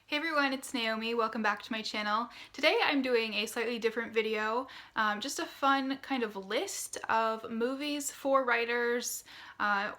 Hey everyone, it's Naomi. Welcome back to my channel. Today I'm doing a slightly different video, just a fun kind of list of movies for writers,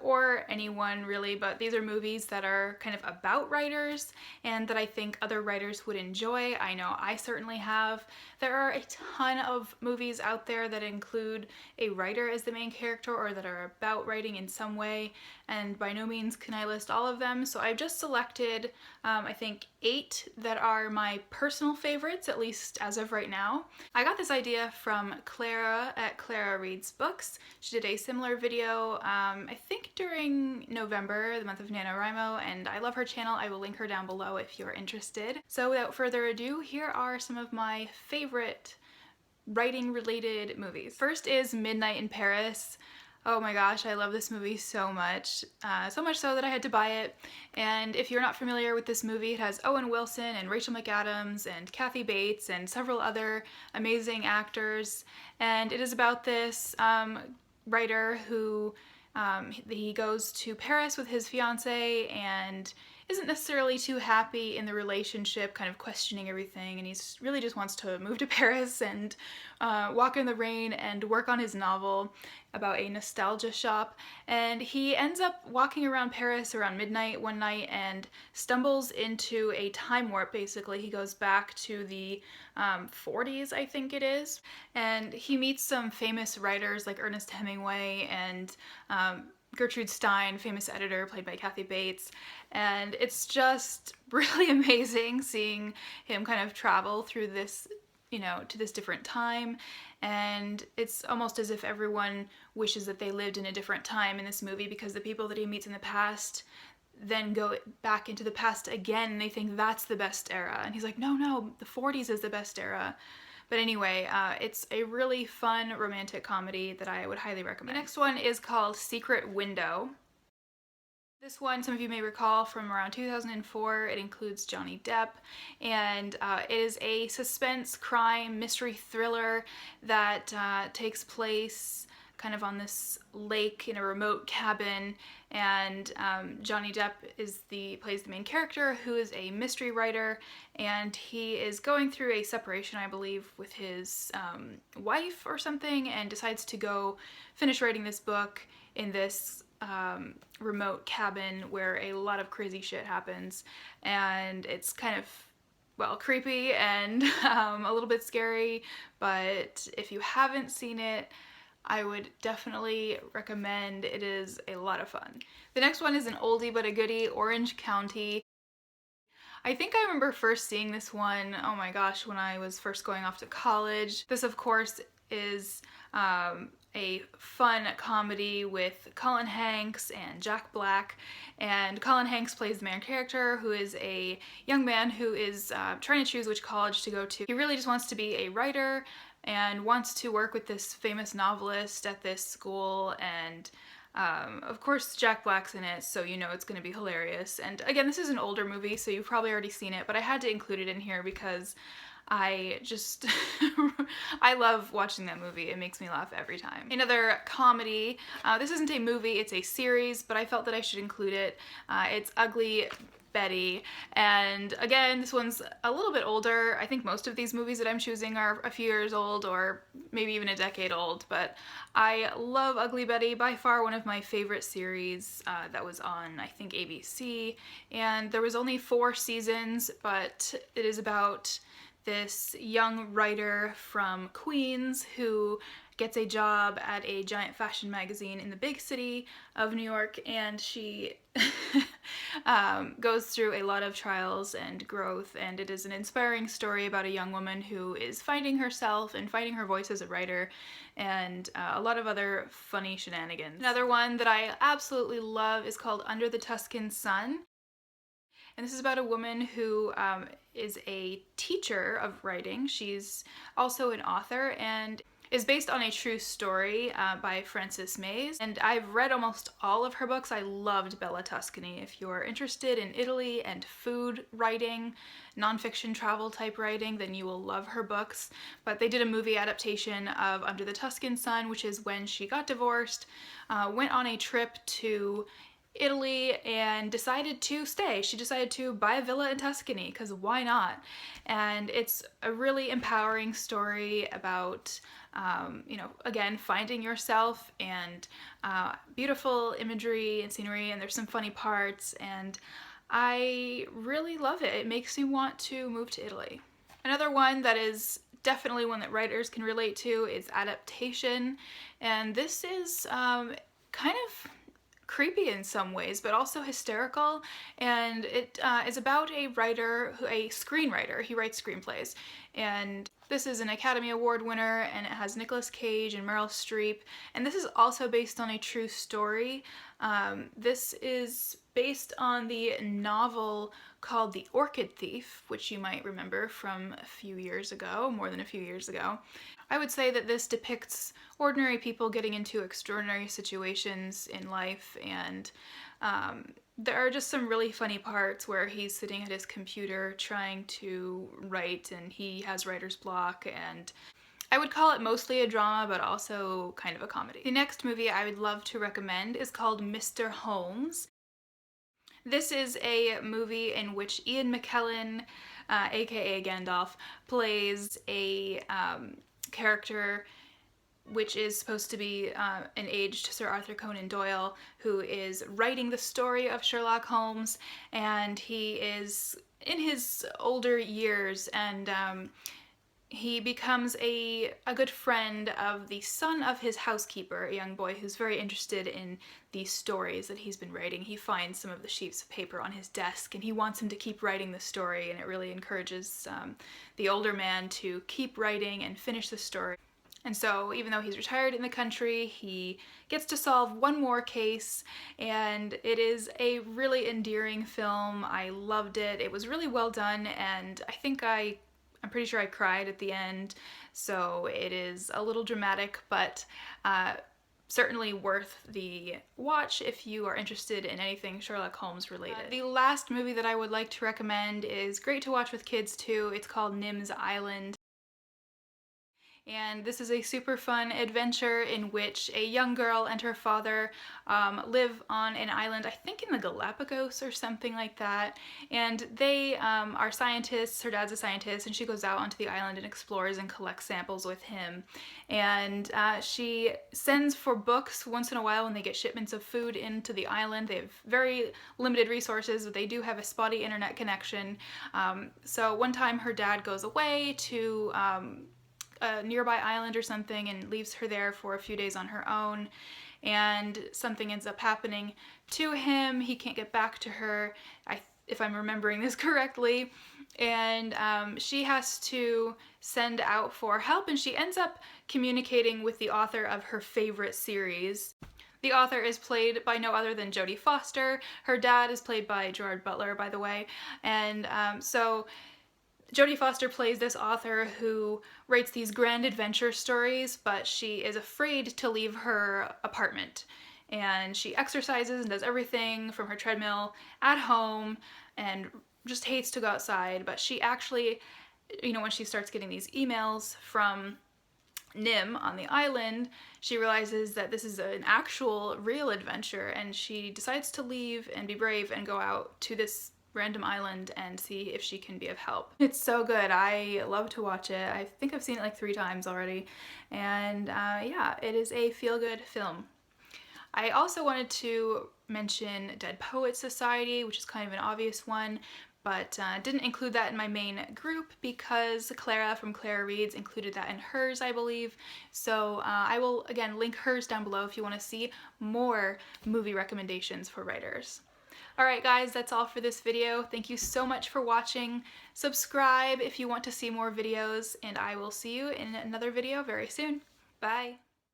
or anyone really, but these are movies that are kind of about writers and that I think other writers would enjoy. I know I certainly have. There are a ton of movies out there that include a writer as the main character or that are about writing in some way, and by no means can I list all of them, so I've just selected I think 8 that are my personal favorites, at least as of right now. I got this idea from Clara at Clara Reads Books. She did a similar video, I think during November, the month of NaNoWriMo, and I love her channel. I will link her down below if you're interested. So without further ado, here are some of my favorite writing-related movies. First is Midnight in Paris. Oh my gosh, I love this movie so much. So much so that I had to buy it. And if you're not familiar with this movie, it has Owen Wilson and Rachel McAdams and Kathy Bates and several other amazing actors. And it is about this writer who he goes to Paris with his fiance and isn't necessarily too happy in the relationship, kind of questioning everything, and he's really just wants to move to Paris and walk in the rain and work on his novel about a nostalgia shop. And he ends up walking around Paris around midnight one night and stumbles into a time warp. Basically, he goes back to the 40s, I think it is, and he meets some famous writers like Ernest Hemingway and Gertrude Stein, famous editor, played by Kathy Bates, and it's just really amazing seeing him kind of travel through this, to this different time, and it's almost as if everyone wishes that they lived in a different time in this movie, because the people that he meets in the past then go back into the past again and they think that's the best era, and he's like, no, the 40s is the best era. But anyway, it's a really fun romantic comedy that I would highly recommend. The next one is called Secret Window. This one, some of you may recall from around 2004. It includes Johnny Depp, and it is a suspense, crime, mystery thriller that takes place kind of on this lake in a remote cabin, and Johnny Depp plays the main character, who is a mystery writer, and he is going through a separation, I believe, with his wife or something, and decides to go finish writing this book in this remote cabin where a lot of crazy shit happens, and it's kind of, well, creepy and a little bit scary, but if you haven't seen it, I would definitely recommend. It is a lot of fun. The next one is an oldie but a goodie, Orange County. I think I remember first seeing this one, oh my gosh, when I was first going off to college. This, of course, is a fun comedy with Colin Hanks and Jack Black, and Colin Hanks plays the main character, who is a young man who is trying to choose which college to go to. He really just wants to be a writer and wants to work with this famous novelist at this school, and of course Jack Black's in it, so you know it's going to be hilarious. And again, this is an older movie, so you've probably already seen it, but I had to include it in here because I just I love watching that movie. It makes me laugh every time. Another comedy, this isn't a movie, it's a series, but I felt that I should include it. It's Ugly Betty, and again, this one's a little bit older. I think most of these movies that I'm choosing are a few years old or maybe even a decade old, but I love Ugly Betty, by far one of my favorite series that was on, I think, ABC, and there was only 4 seasons, but it is about this young writer from Queens who gets a job at a giant fashion magazine in the big city of New York, and she goes through a lot of trials and growth, and it is an inspiring story about a young woman who is finding herself and finding her voice as a writer, and a lot of other funny shenanigans. Another one that I absolutely love is called Under the Tuscan Sun. And this is about a woman who is a teacher of writing. She's also an author, and is based on a true story by Frances Mays. And I've read almost all of her books. I loved Bella Tuscany. If you're interested in Italy and food writing, nonfiction travel type writing, then you will love her books. But they did a movie adaptation of Under the Tuscan Sun, which is when she got divorced, went on a trip to Italy and decided to stay. She decided to buy a villa in Tuscany because why not? And it's a really empowering story about, you know, again, finding yourself and beautiful imagery and scenery, and there's some funny parts, and I really love it. It makes me want to move to Italy. Another one that is definitely one that writers can relate to is adaptation, and this is kind of creepy in some ways, but also hysterical, and it is about a writer, a screenwriter. He writes screenplays, and this is an Academy Award winner, and it has Nicolas Cage and Meryl Streep, and this is also based on a true story. This is based on the novel called The Orchid Thief, which you might remember from a few years ago, more than a few years ago. I would say that this depicts ordinary people getting into extraordinary situations in life, and there are just some really funny parts where he's sitting at his computer trying to write, and he has writer's block, and I would call it mostly a drama, but also kind of a comedy. The next movie I would love to recommend is called Mr. Holmes. This is a movie in which Ian McKellen, aka Gandalf, plays a character which is supposed to be an aged Sir Arthur Conan Doyle, who is writing the story of Sherlock Holmes, and he is in his older years, and he becomes a good friend of the son of his housekeeper, a young boy who's very interested in these stories that he's been writing. He finds some of the sheets of paper on his desk, and he wants him to keep writing the story, and it really encourages the older man to keep writing and finish the story. And so even though he's retired in the country, he gets to solve one more case, and it is a really endearing film. I loved it. It was really well done, and I think I'm pretty sure I cried at the end, so it is a little dramatic, but certainly worth the watch if you are interested in anything Sherlock Holmes related. The last movie that I would like to recommend is great to watch with kids too. It's called NIMS Island. And this is a super fun adventure in which a young girl and her father live on an island, I think in the Galapagos or something like that. And they are scientists. Her dad's a scientist, and she goes out onto the island and explores and collects samples with him. And she sends for books once in a while when they get shipments of food into the island. They have very limited resources, but they do have a spotty internet connection. So one time her dad goes away to a nearby island or something and leaves her there for a few days on her own, and something ends up happening to him. He can't get back to her, if I'm remembering this correctly, and she has to send out for help, and she ends up communicating with the author of her favorite series. The author is played by no other than Jodie Foster. Her dad is played by Gerard Butler, by the way, and so Jodie Foster plays this author who writes these grand adventure stories, but she is afraid to leave her apartment. And she exercises and does everything from her treadmill at home and just hates to go outside. But she actually, you know, when she starts getting these emails from Nim on the island, she realizes that this is an actual real adventure, and she decides to leave and be brave and go out to this random island and see if she can be of help. It's so good. I love to watch it. I think I've seen it like 3 times already, and yeah, it is a feel-good film. I also wanted to mention Dead Poets Society, which is kind of an obvious one, but didn't include that in my main group because Clara from Clara Reads included that in hers, I believe. So I will, again, link hers down below if you want to see more movie recommendations for writers. Alright guys, that's all for this video. Thank you so much for watching. Subscribe if you want to see more videos, and I will see you in another video very soon. Bye!